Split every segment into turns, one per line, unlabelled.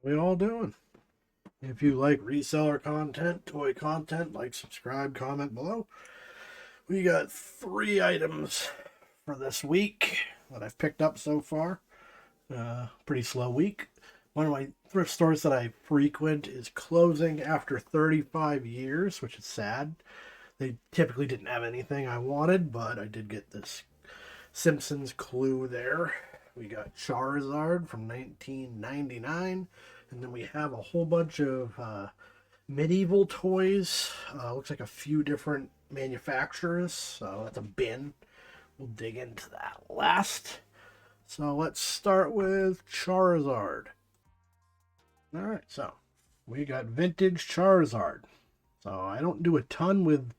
We all doing? If you like reseller content, toy content, like, subscribe, comment below. We got 3 items for this week that I've picked up so far. Pretty slow week. One of my thrift stores that I frequent is closing after 35 years, which is sad. They typically didn't have anything I wanted, but I did get this Simpsons clue there. We got Charizard from 1999. And then we have a whole bunch of medieval toys. Looks like a few different manufacturers. So that's a bin. We'll dig into that last. So let's start with Charizard. All right, so we got vintage Charizard. So I don't do a ton with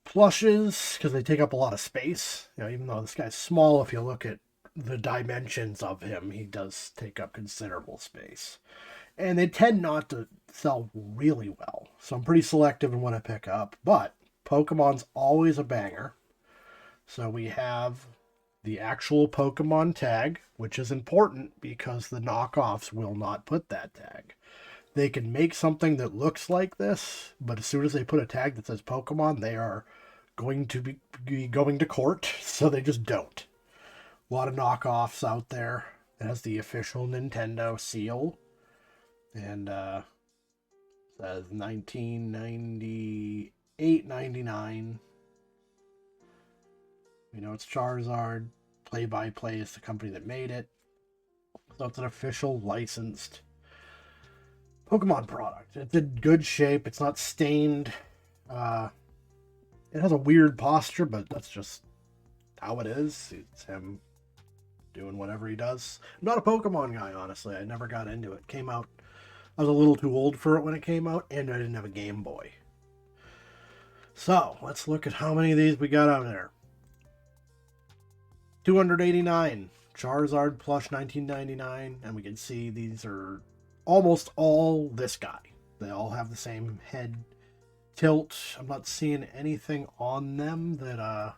plushes because they take up a lot of space. Even though this guy's small, if you look at the dimensions of him, he does take up considerable space. And they tend not to sell really well. So I'm pretty selective in what I pick up. But Pokemon's always a banger. So we have the actual Pokemon tag, which is important because the knockoffs will not put that tag. They can make something that looks like this, but as soon as they put a tag that says Pokemon, they are going to be going to court, so they just don't. A lot of knockoffs out there. It has the official Nintendo seal. And says 1998, 99. We know it's Charizard. Play by Play is the company that made it. So it's an official licensed Pokemon product. It's in good shape. It's not stained. It has a weird posture, but that's just how it is. It's him doing whatever he does. I'm not a Pokemon guy, honestly. I never got into it. Came out, I was a little too old for it when it came out, and I didn't have a Game Boy. So, let's look at how many of these we got out there. 289. Charizard plush 1999, and we can see these are almost all this guy. They all have the same head tilt. I'm not seeing anything on them that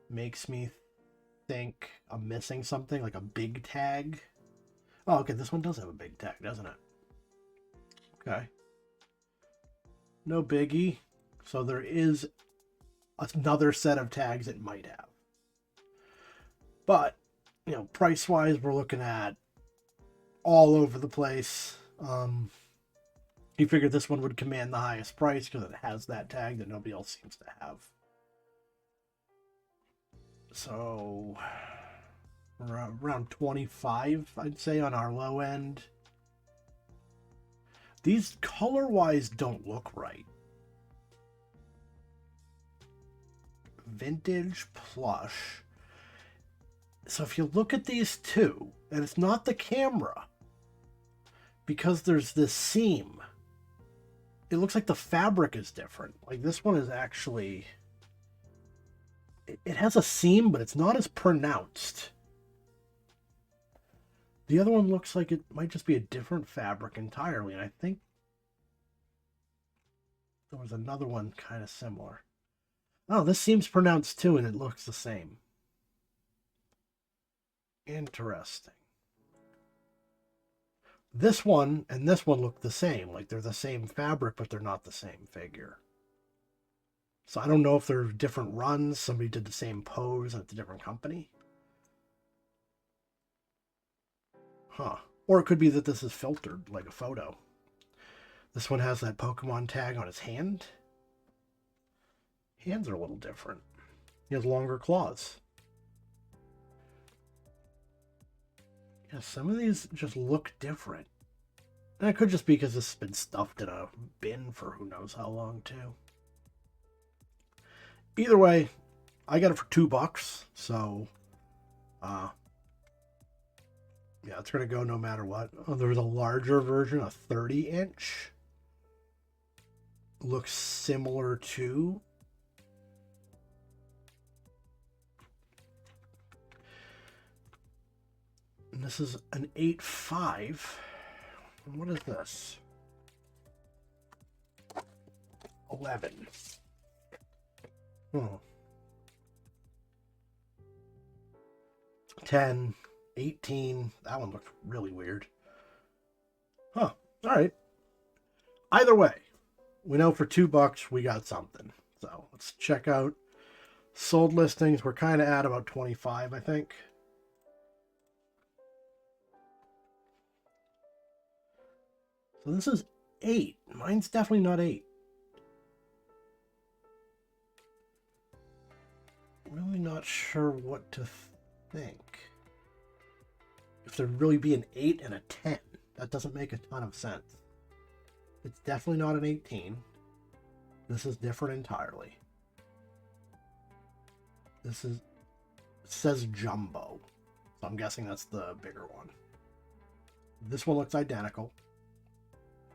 makes me think I'm missing something, like a big tag. Oh, okay, this one does have a big tag, doesn't it? Okay. No biggie. So there is another set of tags it might have. But, price-wise, we're looking at all over the place. You figured this one would command the highest price because it has that tag that nobody else seems to have. So, around 25, I'd say, on our low end. These color-wise don't look right. Vintage plush. So if you look at these two, and it's not the camera, because there's this seam, it looks like the fabric is different. Like this one is actually, it has a seam, but it's not as pronounced. The other one looks like it might just be a different fabric entirely, and I think there was another one kind of similar. Oh, this seems pronounced too, and it looks the same. Interesting. This one and this one look the same. Like they're the same fabric, but they're not the same figure. So I don't know if they're different runs. Somebody did the same pose at a different company. Huh. Or it could be that this is filtered, like a photo. This one has that Pokemon tag on his hand. Hands are a little different. He has longer claws. Yeah, some of these just look different. And it could just be because this has been stuffed in a bin for who knows how long, too. Either way, I got it for $2, so yeah, it's gonna go no matter what. Oh, there's a larger version, a 30-inch. Looks similar to. And this is an 8.5. What is this? 11. Oh. 10, 18. That one looks really weird. Huh. All right. Either way, we know for $2 we got something. So let's check out sold listings. We're kind of at about 25, I think. So this is 8. Mine's definitely not 8. Really not sure what to think. If there'd really be an 8 and a 10, that doesn't make a ton of sense. It's definitely not an 18. This is different entirely. This is, it says jumbo, so I'm guessing that's the bigger one. This one looks identical.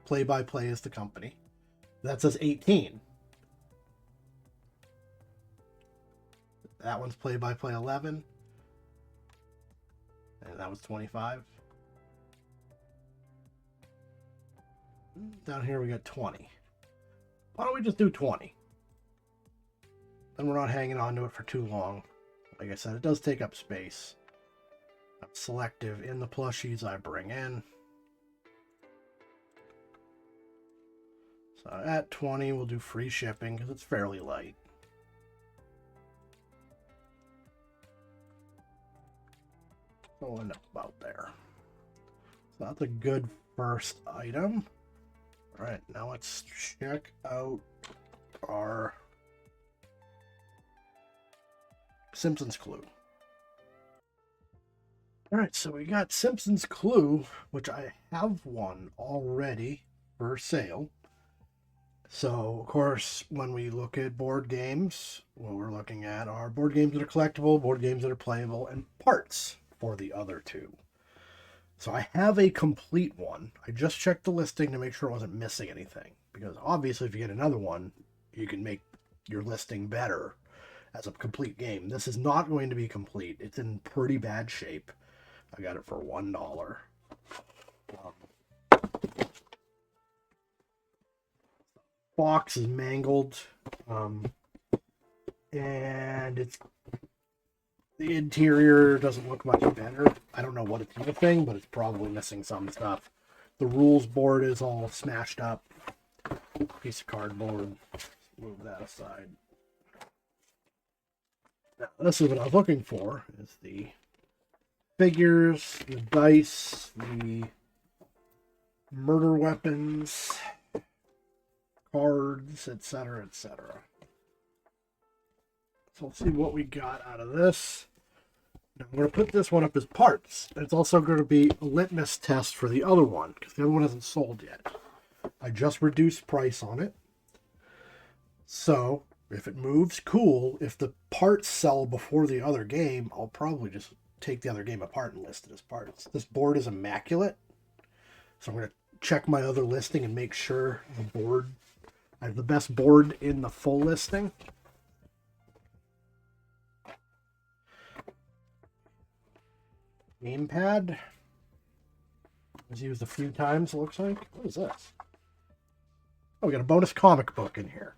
Play by Play is the company. That says 18. That one's Play by Play 11. And that was 25. Down here we got 20. Why don't we just do 20? Then we're not hanging on to it for too long. Like I said, it does take up space. I'm selective in the plushies I bring in. So at 20, we'll do free shipping because it's fairly light. So we'll end up about there. So that's a good first item. All right, now let's check out our Simpsons Clue. All right, so we got Simpsons Clue, which I have one already for sale. So, of course, when we look at board games, what we're looking at are board games that are collectible, board games that are playable, and parts for the other two. So I have a complete one. I just checked the listing to make sure I wasn't missing anything. Because obviously if you get another one, you can make your listing better as a complete game. This is not going to be complete. It's in pretty bad shape. I got it for $1. Box is mangled. And it's the interior doesn't look much better. I don't know what it's missing, but it's probably missing some stuff. The rules board is all smashed up. Piece of cardboard. Let's move that aside. Now, this is what I was looking for, is the figures, the dice, the murder weapons, cards, etc., etc. So let's see what we got out of this. Now I'm going to put this one up as parts. It's also going to be a litmus test for the other one, because the other one isn't sold yet. I just reduced price on it. So, if it moves, cool. If the parts sell before the other game, I'll probably just take the other game apart and list it as parts. This board is immaculate. So I'm going to check my other listing and make sure the board, I have the best board in the full listing. Gamepad was used a few times, it looks like. What is this? Oh, we got a bonus comic book in here.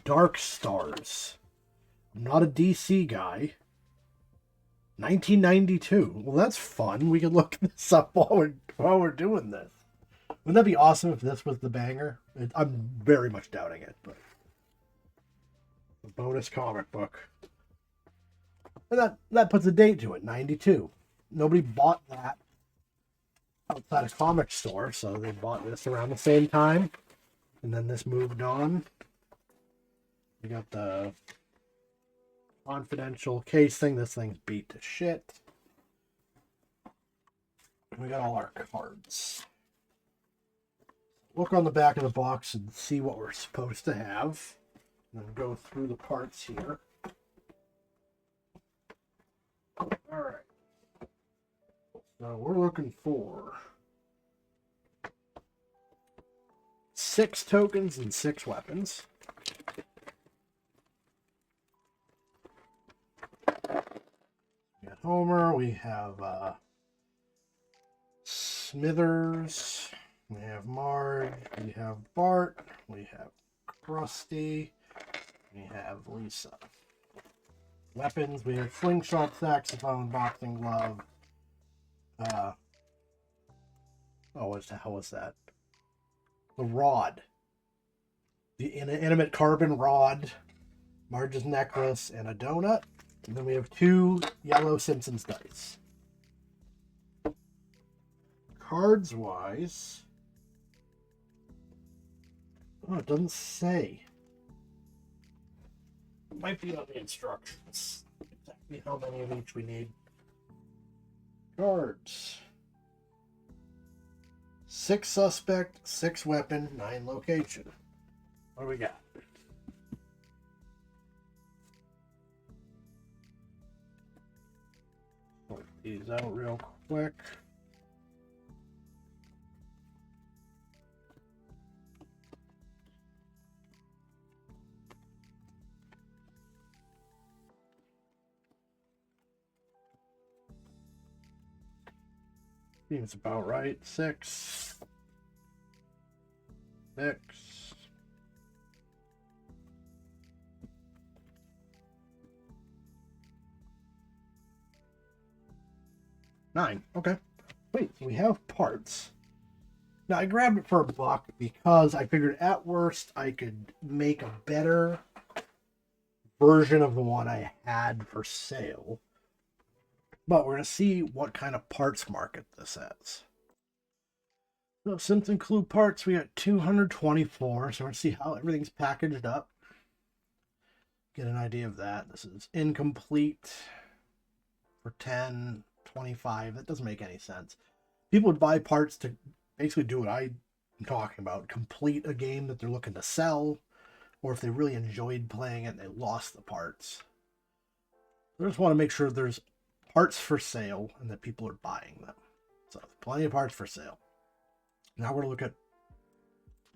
Dark Stars. I'm not a DC guy. 1992. Well, that's fun. We can look this up while we're doing this. Wouldn't that be awesome if this was the banger? I'm very much doubting it, but a bonus comic book. And that puts a date to it, 92. Nobody bought that outside a comic store, so they bought this around the same time. And then this moved on. We got the confidential case thing. This thing's beat to shit. We got all our cards. Look on the back of the box and see what we're supposed to have. And then go through the parts here. Alright. So we're looking for 6 tokens and 6 weapons. We got Homer, we have Smithers, we have Marge, we have Bart, we have Krusty, we have Lisa. Weapons, we have slingshot, saxophone, boxing glove, what the hell was that? The rod. The inanimate carbon rod, Marge's necklace, and a donut. And then we have 2 yellow Simpsons dice. Cards wise, oh, it doesn't say. It might be on the instructions exactly how many of each we need. Cards: 6 suspect, 6 weapon, 9 location. What do we got? Sort these out real quick. Seems about right. 6. 6. 9. Okay. Wait, so we have parts. Now, I grabbed it for $1 because I figured at worst I could make a better version of the one I had for sale. But we're going to see what kind of parts market this has. So, Simpson Clue parts, we got 224. So, we're going to see how everything's packaged up. Get an idea of that. This is incomplete for 10, 25. That doesn't make any sense. People would buy parts to basically do what I'm talking about. Complete a game that they're looking to sell. Or if they really enjoyed playing it and they lost the parts. I just want to make sure there's parts for sale and that people are buying them. So plenty of parts for sale. Now we're going to look at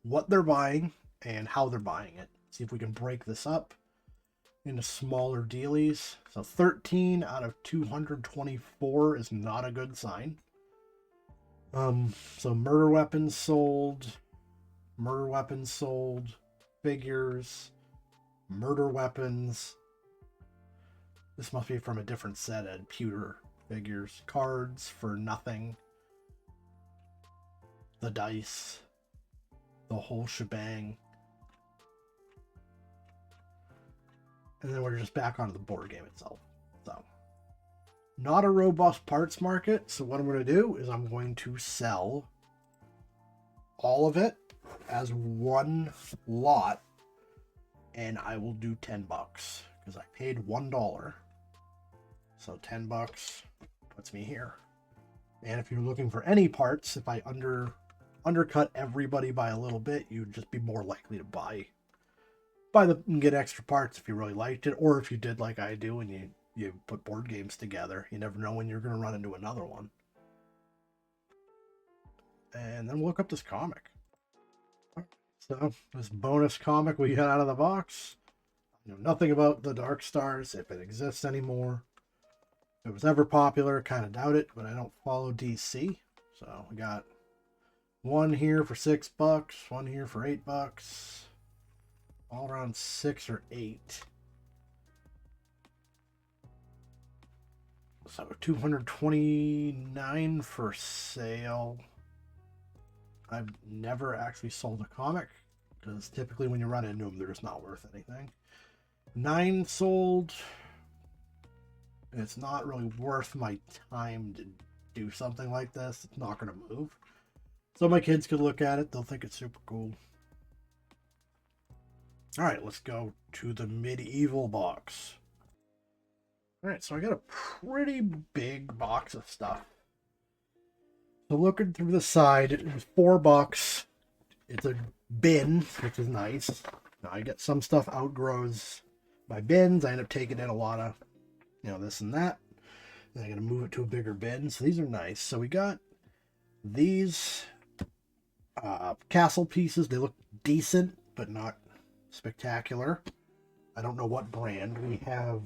what they're buying and how they're buying it. See if we can break this up into smaller dealies. So 13 out of 224 is not a good sign. So murder weapons sold, figures, murder weapons. This must be from a different set of pewter figures. Cards for nothing. The dice. The whole shebang. And then we're just back onto the board game itself. So, not a robust parts market. So what I'm going to do is I'm going to sell all of it as one lot. And I will do $10 because I paid $1. So $10 puts me here. And if you're looking for any parts, if I undercut everybody by a little bit, you'd just be more likely to buy them and get extra parts if you really liked it, or if you did like I do and you put board games together. You never know when you're going to run into another one. And then we'll look up this comic. So this bonus comic we got out of the box. I know nothing about the Dark Stars, if it exists anymore. If it was ever popular, kind of doubt it, but I don't follow DC. So we got one here for $6, one here for $8, all around 6 or 8. So 229 for sale. I've never actually sold a comic because typically when you run into them, they're just not worth anything. 9 sold. It's not really worth my time to do something like this. It's not going to move. So my kids could look at it. They'll think it's super cool. All right, let's go to the medieval box. All right, so I got a pretty big box of stuff. So looking through the side, it was $4. It's a bin, which is nice. Now I get some stuff outgrows my bins. I end up taking in a lot of, this and that. Then I got to move it to a bigger bin. So these are nice. So we got these castle pieces. They look decent, but not spectacular. I don't know what brand. We have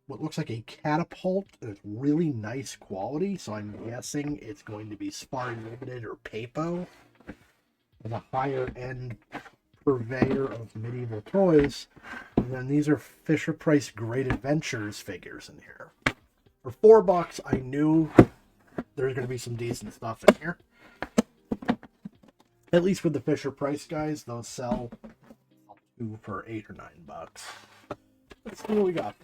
what looks like a catapult. It's really nice quality, so I'm guessing it's going to be Spar Limited or Papo. As a higher end purveyor of medieval toys. And then these are Fisher Price Great Adventures figures in here. For $4, I knew there's going to be some decent stuff in here. At least with the Fisher Price guys, those sell for $8 or $9. Let's see what we got.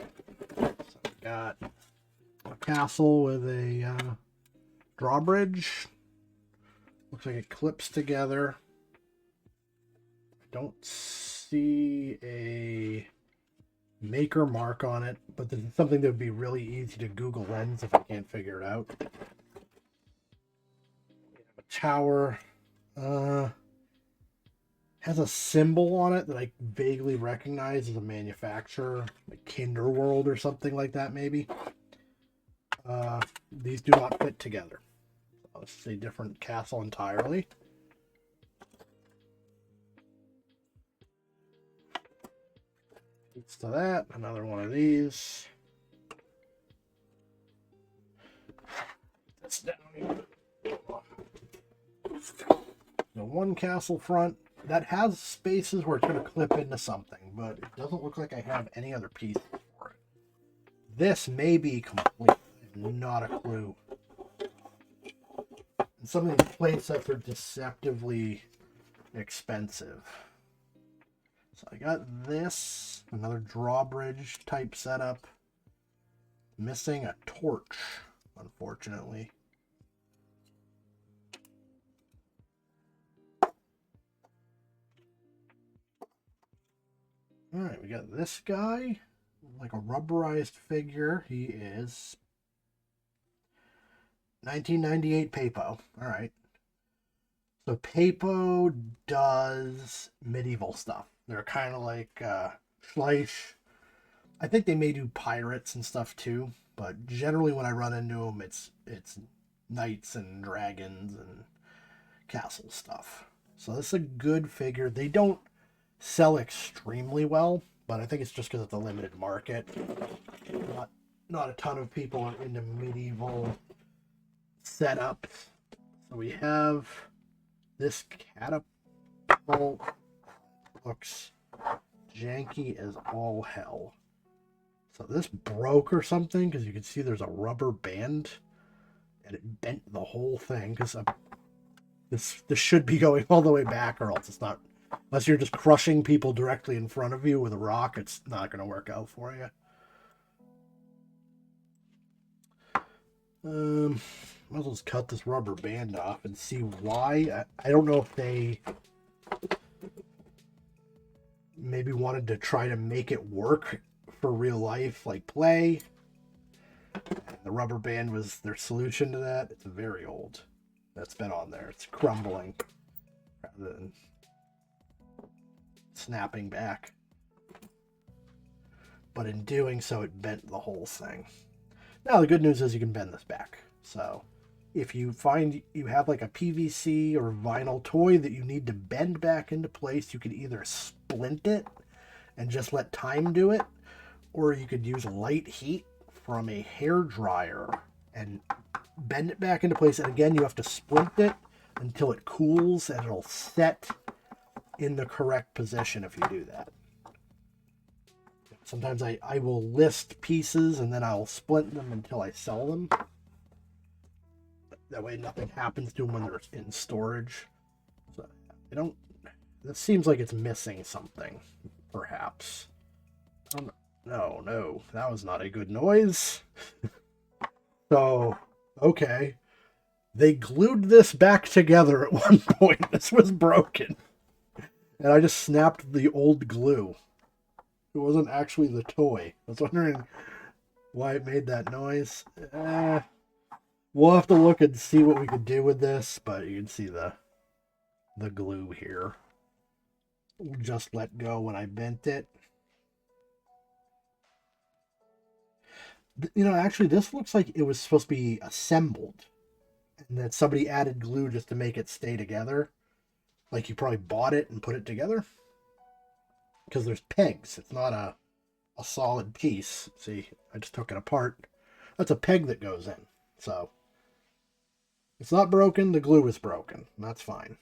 So we got a castle with a drawbridge. Looks like it clips together. I don't see a maker mark on it, but this is something that would be really easy to Google Lens if I can't figure it out. A tower. Has a symbol on it that I vaguely recognize as a manufacturer, like Kinderworld or something like that, maybe. These do not fit together. So this is a different castle entirely. Leads to that. Another one of these. That's down here. So one castle front. That has spaces where it's going to clip into something, but it doesn't look like I have any other pieces for it. This may be complete. I have not a clue. And some of these play sets are deceptively expensive. So I got this, another drawbridge type setup. Missing a torch, unfortunately. Alright, we got this guy, like a rubberized figure. He is 1998 Papo. Alright. So Papo does medieval stuff. They're kind of like Schleich. I think they may do pirates and stuff too, but generally when I run into them, it's knights and dragons and castle stuff. So this is a good figure. They don't sell extremely well, but I think it's just because it's a limited market. Not a ton of people are into medieval setups. So we have this catapult. Looks janky as all hell. So this broke or something, because you can see there's a rubber band and it bent the whole thing, because this should be going all the way back, or else it's not. Unless you're just crushing people directly in front of you with a rock, it's not going to work out for you. Might as well just cut this rubber band off and see why. I don't know if they maybe wanted to try to make it work for real life, like play. And the rubber band was their solution to that. It's very old. That's been on there. It's crumbling rather than snapping back. But in doing so, it bent the whole thing. Now, the good news is you can bend this back. So if you find you have like a PVC or vinyl toy that you need to bend back into place, you could either splint it and just let time do it, or you could use light heat from a hair dryer and bend it back into place. And again, you have to splint it until it cools and it'll set in the correct position if you do that. Sometimes I will list pieces and then I'll splint them until I sell them. That way nothing happens to them when they're in storage. So this seems like it's missing something, perhaps. No, that was not a good noise. So, okay. They glued this back together at one point. This was broken. And I just snapped the old glue. It wasn't actually the toy. I was wondering why it made that noise. We'll have to look and see what we could do with this, but you can see the glue here. Just let go when I bent it. You know, actually, this looks like it was supposed to be assembled. And that somebody added glue just to make it stay together. Like you probably bought it and put it together. Because there's pegs. It's not a solid piece. See, I just took it apart. That's a peg that goes in. So, it's not broken. The glue is broken. That's fine.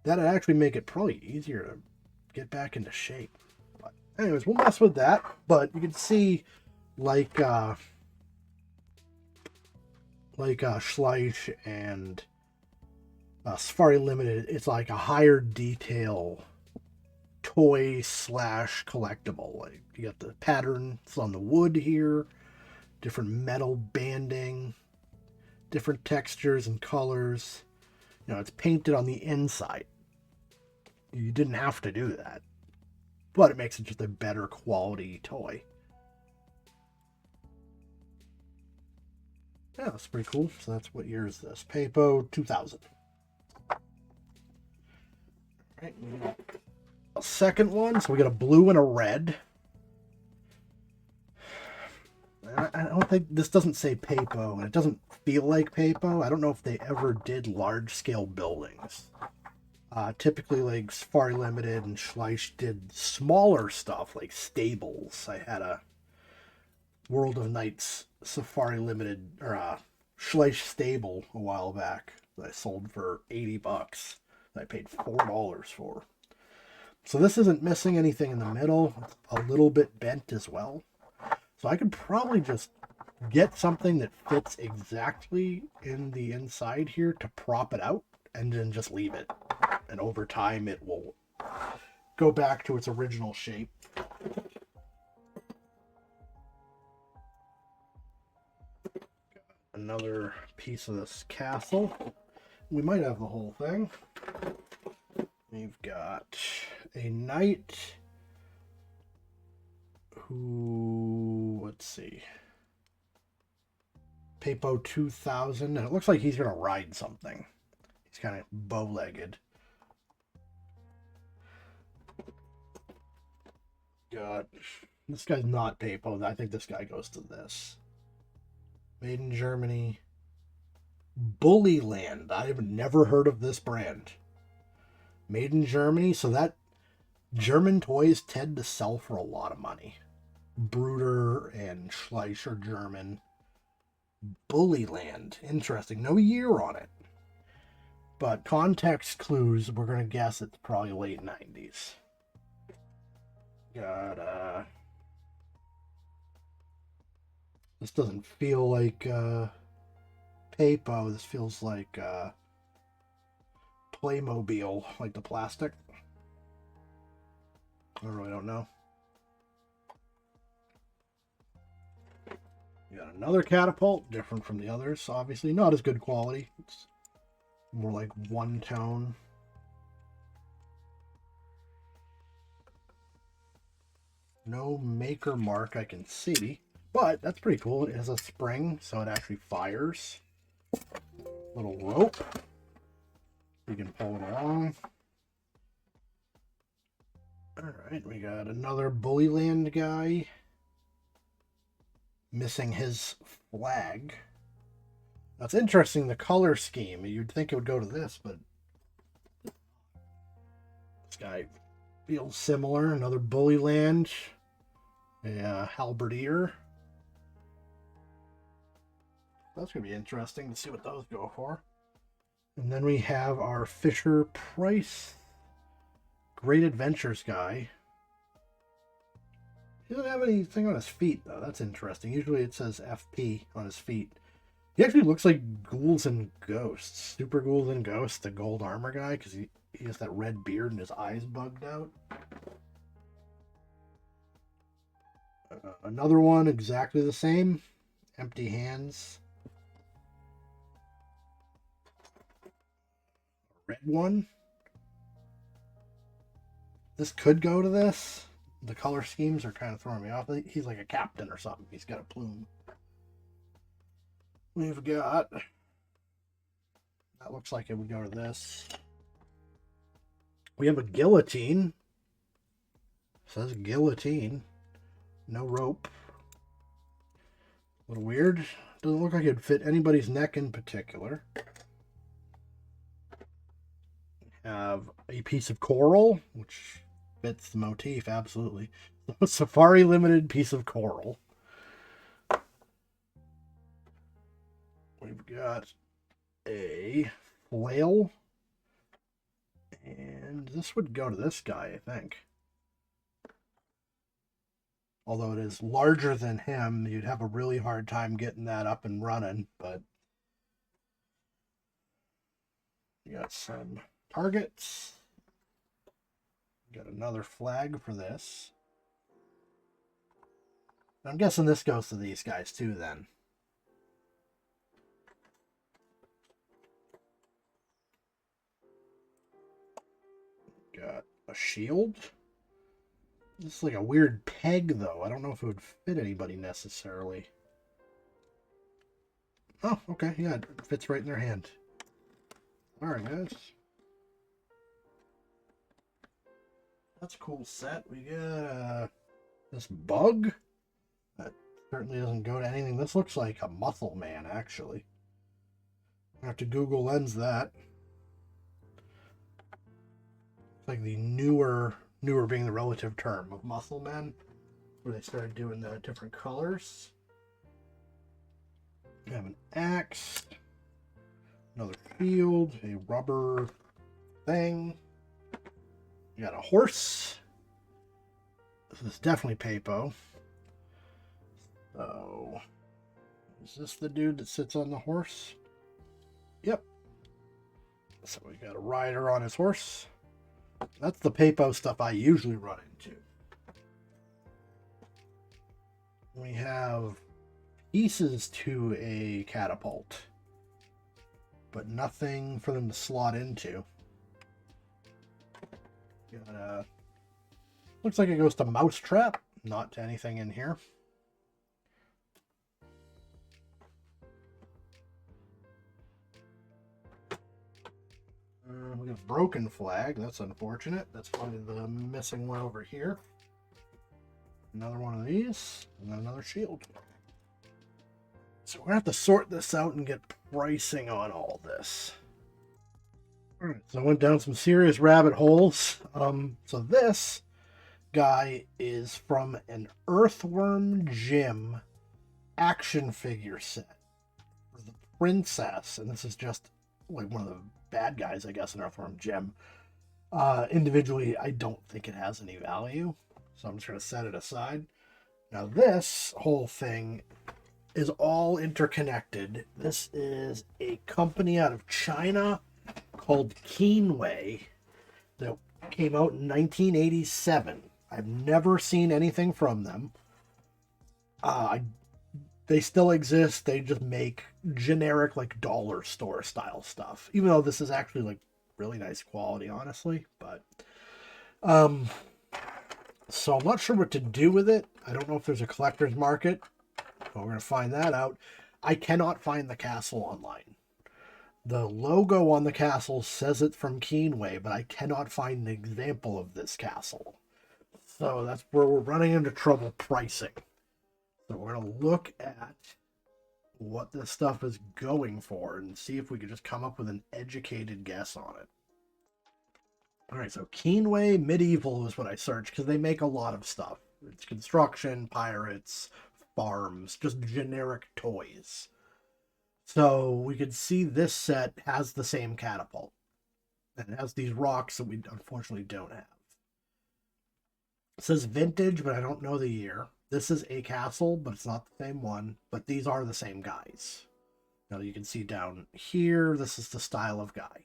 That'd actually make it probably easier to get back into shape. But anyways, we'll mess with that. But you can see, like, like Schleich and Safari Limited, it's like a higher detail toy slash collectible. Like you got the patterns on the wood here, different metal banding, different textures and colors. You know, it's painted on the inside. You didn't have to do that, but it makes it just a better quality toy. Yeah, that's pretty cool. So that's what year is this? Papo 2000. Right, we got a second one. So we got a blue and a red. I don't think this doesn't say Papo, and it doesn't feel like Papo. I don't know if they ever did large scale buildings. Typically, like Safari Limited and Schleich did smaller stuff like stables. I had a World of Nights Safari Limited or Schleich stable a while back that I sold for $80. That I paid $4 for. So this isn't missing anything in the middle. It's a little bit bent as well. So I could probably just get something that fits exactly in the inside here to prop it out and then just leave it. And over time it will go back to its original shape. Another piece of this castle. We might have the whole thing. We've got a knight who, let's see, Papo 2000, and it looks like he's going to ride something. He's kind of bow-legged. God, this guy's not Papo. I think this guy goes to this. Made in Germany. Bullyland. I've never heard of this brand. Made in Germany, so that German toys tend to sell for a lot of money. Bruder and Schleich are German. Bullyland. Interesting. No year on it. But context clues, we're going to guess it's probably late 90s. Got, this doesn't feel like, Papo. This feels like, Playmobil, like the plastic. I really don't know. You got another catapult, different from the others, obviously. Not as good quality. It's more like one tone. No maker mark I can see, but that's pretty cool. It has a spring, so it actually fires. Little rope. You can pull it along. Alright, we got another Bullyland guy. Missing his flag. That's interesting, the color scheme. You'd think it would go to this, but this guy feels similar. Another Bullyland. A halberdier. That's going to be interesting to see what those go for. And then we have our Fisher Price Great Adventures guy. He doesn't have anything on his feet, though. That's interesting. Usually it says FP on his feet. He actually looks like Ghouls and Ghosts. Super Ghouls and Ghosts, the gold armor guy, because he has that red beard and his eyes bugged out. Another one, exactly the same. Empty hands. Red one. This could go to this. The color schemes are kind of throwing me off. He's like a captain or something. He's got a plume. We've got... That looks like it would go to this. We have a guillotine. It says guillotine. No rope. A little weird. Doesn't look like it'd fit anybody's neck in particular. Have a piece of coral, which fits the motif, absolutely. Safari Limited piece of coral. We've got a flail. And this would go to this guy, I think. Although it is larger than him, you'd have a really hard time getting that up and running, but We got some targets. Got another flag for this. I'm guessing this goes to these guys too then. Got a shield. This is like a weird peg though. I don't know if it would fit anybody necessarily. Oh, okay, yeah, it fits right in their hand. Alright, guys. That's a cool set. We got this bug. That certainly doesn't go to anything. This looks like a muscle man, actually. I have to Google Lens that. It's like the newer being the relative term of muscle men, where they started doing the different colors. We have an axe, another shield, a rubber thing. You got a horse. This is definitely Papo. So, is this the dude that sits on the horse? Yep. So we got a rider on his horse. That's the Papo stuff I usually run into. We have pieces to a catapult, but nothing for them to slot into. Got looks like it goes to Mousetrap, not to anything in here. We got a broken flag. That's unfortunate. That's probably the missing one over here. Another one of these, and then another shield. So we're going to have to sort this out and get pricing on all this. Alright, so I went down some serious rabbit holes. So this guy is from an Earthworm Jim action figure set for the princess, and this is just like one of the bad guys, I guess, in Earthworm Jim. Individually, I don't think it has any value, so I'm just going to set it aside. Now this whole thing is all interconnected. This is a company out of China called Keenway that came out in 1987. I've never seen anything from them. They still exist. They just make generic, like, dollar store style stuff. Even though this is actually, like, really nice quality, honestly. But, so I'm not sure what to do with it. I don't know if there's a collector's market. But we're going to find that out. I cannot find the castle online. The logo on the castle says it's from Keenway, but I cannot find an example of this castle. So that's where we're running into trouble pricing. So we're going to look at what this stuff is going for and see if we can just come up with an educated guess on it. Alright, so Keenway Medieval is what I searched because they make a lot of stuff. It's construction, pirates, farms, just generic toys. So we could see this set has the same catapult. And it has these rocks that we unfortunately don't have. It says vintage, but I don't know the year. This is a castle, but it's not the same one. But these are the same guys. Now you can see down here, this is the style of guy.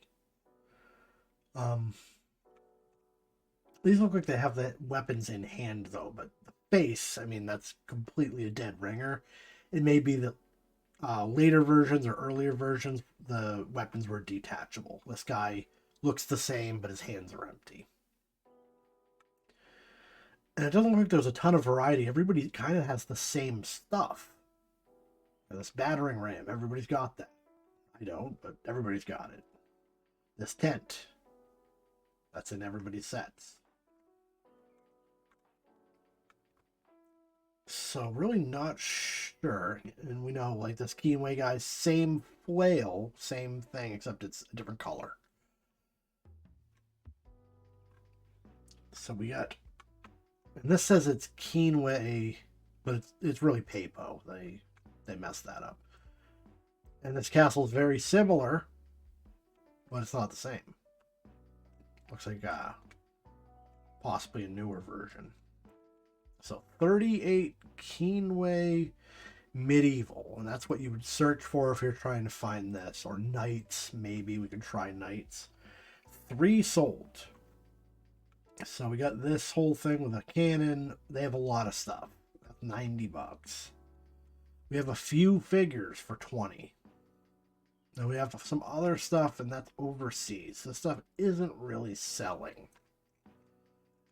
These look like they have the weapons in hand, though. But the face, I mean, that's completely a dead ringer. It may be that later versions or earlier versions, the weapons were detachable. This guy looks the same, but his hands are empty. And it doesn't look like there's a ton of variety. Everybody kind of has the same stuff. And this battering ram, everybody's got that. I don't, but everybody's got it. This tent, that's in everybody's sets. So really not sure. And we know, like, this Keenway guy, same flail, same thing, except it's a different color. So we got, and this says it's Keenway, but it's really Papo. They messed that up. And this castle is very similar, but it's not the same. Looks like possibly a newer version. So 38 Keenway medieval, and that's what you would search for if you're trying to find this. Or knights, maybe we could try knights. 3 sold. So we got this whole thing with a cannon. They have a lot of stuff. That's 90 bucks. We have a few figures for 20. Then we have some other stuff, and that's overseas. This stuff isn't really selling.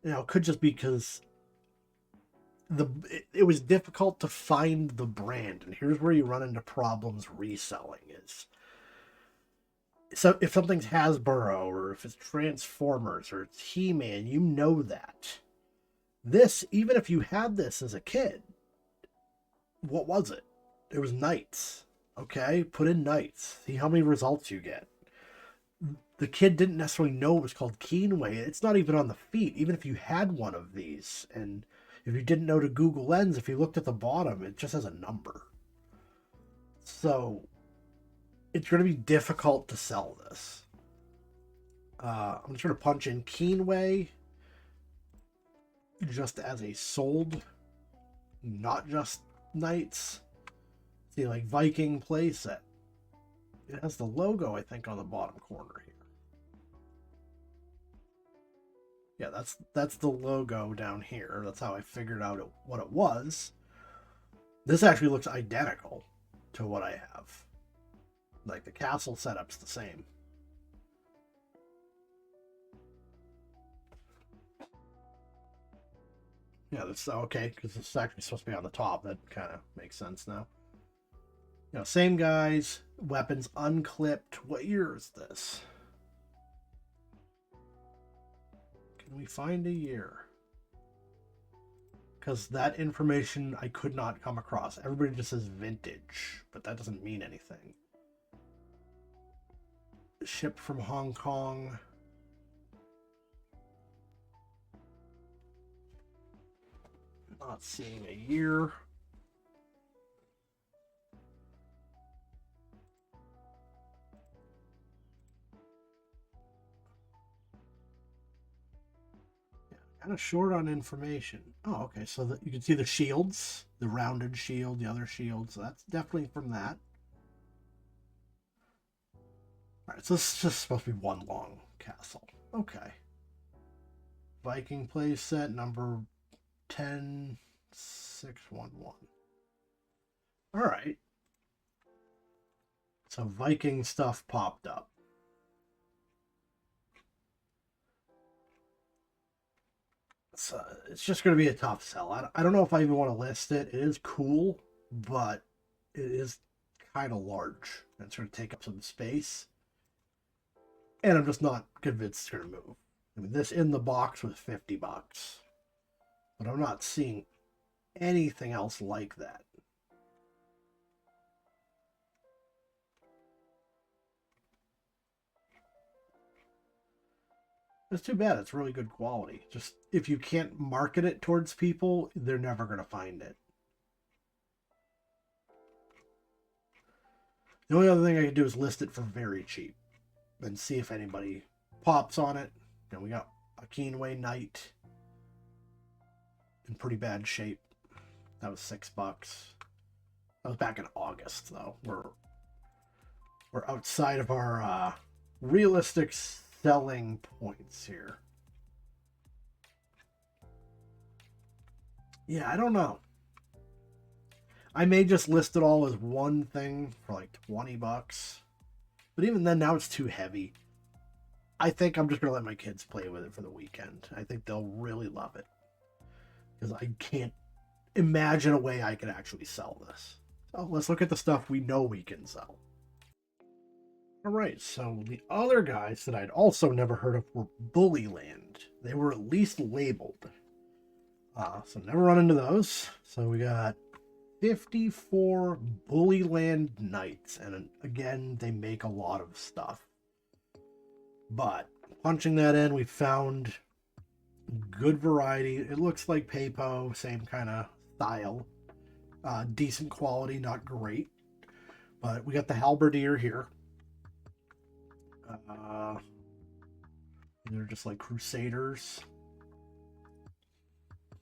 You know, it could just be because it was difficult to find the brand, and here's where you run into problems reselling is. So if something's Hasbro, or if it's Transformers, or it's He-Man, you know that. This, even if you had this as a kid, what was it? It was Knights. Okay, put in Knights. See how many results you get. The kid didn't necessarily know it was called Keenway. It's not even on the feet. Even if you had one of these, and if you didn't know to Google Lens, if you looked at the bottom, it just has a number. So it's going to be difficult to sell this. I'm just going to punch in Keenway just as a sold, not just Knights. See, like Viking playset. It has the logo, I think, on the bottom corner here. Yeah, that's the logo down here. That's how I figured out what it was. This actually looks identical to what I have. Like, the castle setup's the same. Yeah, that's okay, because this is actually supposed to be on the top. That kind of makes sense now. You know, same guys, weapons unclipped. What year is this? Can we find a year? Because that information I could not come across. Everybody just says vintage, but that doesn't mean anything. Shipped from Hong Kong. Not seeing a year. Kind of short on information. Oh, okay. So you can see the shields, the rounded shield, the other shields. So that's definitely from that. All right. So this is just supposed to be one long castle. Okay. Viking play set number 10611. All right. So Viking stuff popped up. So it's just going to be a tough sell. I don't know if I even want to list it. It is cool, but it is kind of large. It's going to take up some space. And I'm just not convinced it's going to move. I mean, this in the box was 50 bucks. But I'm not seeing anything else like that. It's too bad. It's really good quality. Just if you can't market it towards people, they're never going to find it. The only other thing I could do is list it for very cheap and see if anybody pops on it. You know, we got a Keenway Knight in pretty bad shape. That was $6. That was back in August, though. We're outside of our realistic selling points here. Yeah, I don't know. I may just list it all as one thing for like 20 bucks. But even then, now it's too heavy. I think I'm just going to let my kids play with it for the weekend. I think they'll really love it. Because I can't imagine a way I could actually sell this. So let's look at the stuff we know we can sell. Alright, so the other guys that I'd also never heard of were Bullyland. They were at least labeled. So never run into those. So we got 54 Bullyland Knights. And again, they make a lot of stuff. But punching that in, we found good variety. It looks like Papo, same kind of style. Decent quality, not great. But we got the Halberdier here. They're just like Crusaders.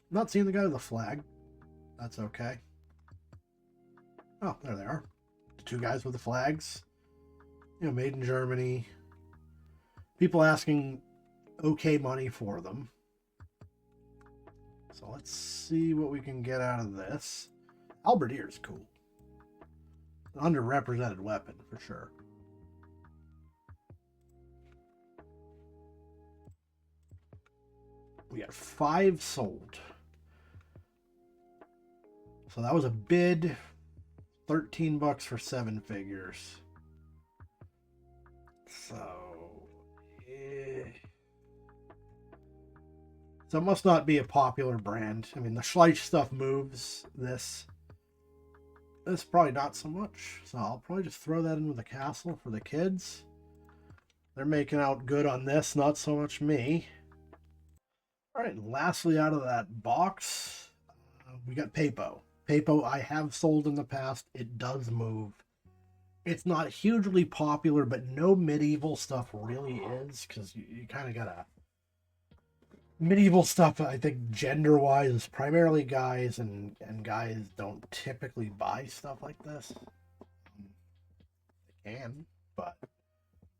Not seeing the guy with the flag. That's okay. Oh, there they are. The two guys with the flags. You know, made in Germany. People asking okay money for them. So let's see what we can get out of this. Halberdier is cool. An underrepresented weapon for sure. We got 5 sold. So that was a bid. $13 for 7 figures. So it must not be a popular brand. I mean, the Schleich stuff moves. This probably not so much. So I'll probably just throw that in with the castle for the kids. They're making out good on this, not so much me. All right, and lastly out of that box, we got Papo. Papo I have sold in the past. It does move. It's not hugely popular, but no medieval stuff really is, because you kind of gotta... Medieval stuff, I think, gender-wise, is primarily guys, and guys don't typically buy stuff like this. They can, but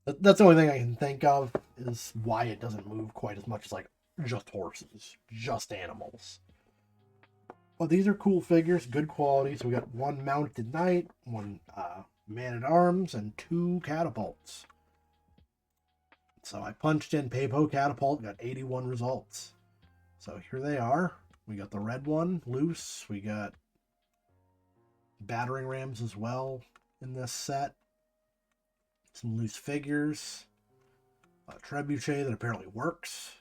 that's the only thing I can think of is why it doesn't move quite as much as, like, just horses, just animals. Well, these are cool figures, good quality. So we got 1 mounted knight, 1 man-at-arms, and 2 catapults. So I punched in Papo catapult, got 81 results. So here they are. We got the red one loose. We got battering rams as well in this set. Some loose figures. A trebuchet that apparently works.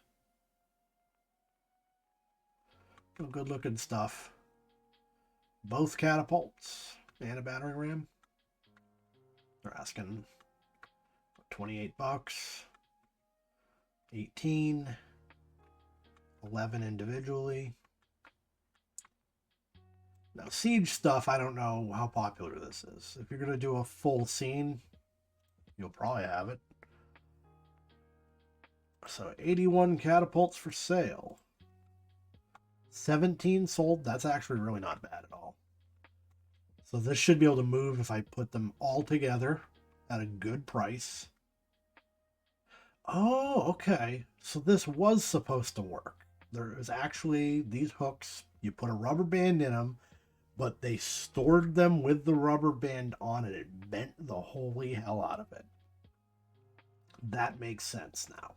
Good looking stuff. Both catapults and a battering ram. They're asking $28. 18, 11 individually. Now, siege stuff, I don't know how popular this is. If you're going to do a full scene, you'll probably have it. So, 81 catapults for sale. 17 sold. That's actually really not bad at all. So, this should be able to move if I put them all together at a good price. Oh, okay. So this was supposed to work. There was actually these hooks. You put a rubber band in them, but they stored them with the rubber band on it. It bent the holy hell out of it. That makes sense now.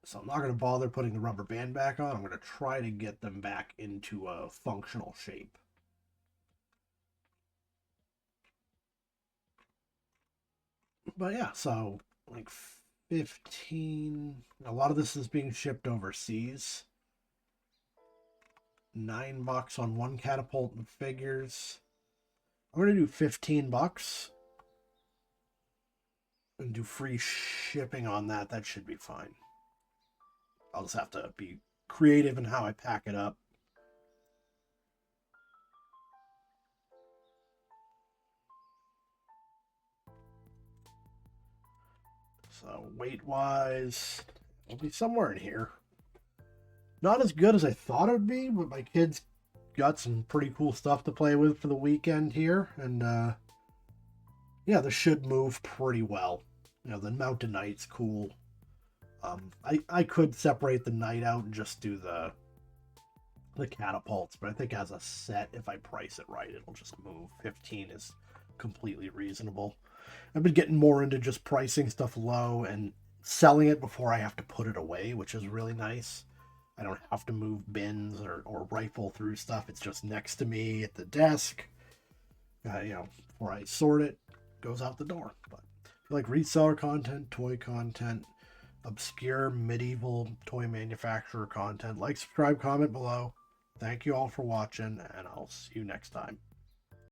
So I'm not going to bother putting the rubber band back on. I'm going to try to get them back into a functional shape. But yeah, so like 15. A lot of this is being shipped overseas. $9 on 1 catapult and figures. I'm gonna do $15 and do free shipping on that. That should be fine. I'll just have to be creative in how I pack it up. So weight-wise, it'll be somewhere in here. Not as good as I thought it would be, but my kids got some pretty cool stuff to play with for the weekend here. And yeah, this should move pretty well. You know, the mountain knight's cool. I could separate the knight out and just do the catapults, but I think as a set, if I price it right, it'll just move. 15 is completely reasonable. I've been getting more into just pricing stuff low and selling it before I have to put it away, which is really nice. I don't have to move bins or rifle through stuff. It's just next to me at the desk. You know, before I sort it, goes out the door. But if you like reseller content, toy content, obscure medieval toy manufacturer content, like, subscribe, comment below. Thank you all for watching, and I'll see you next time.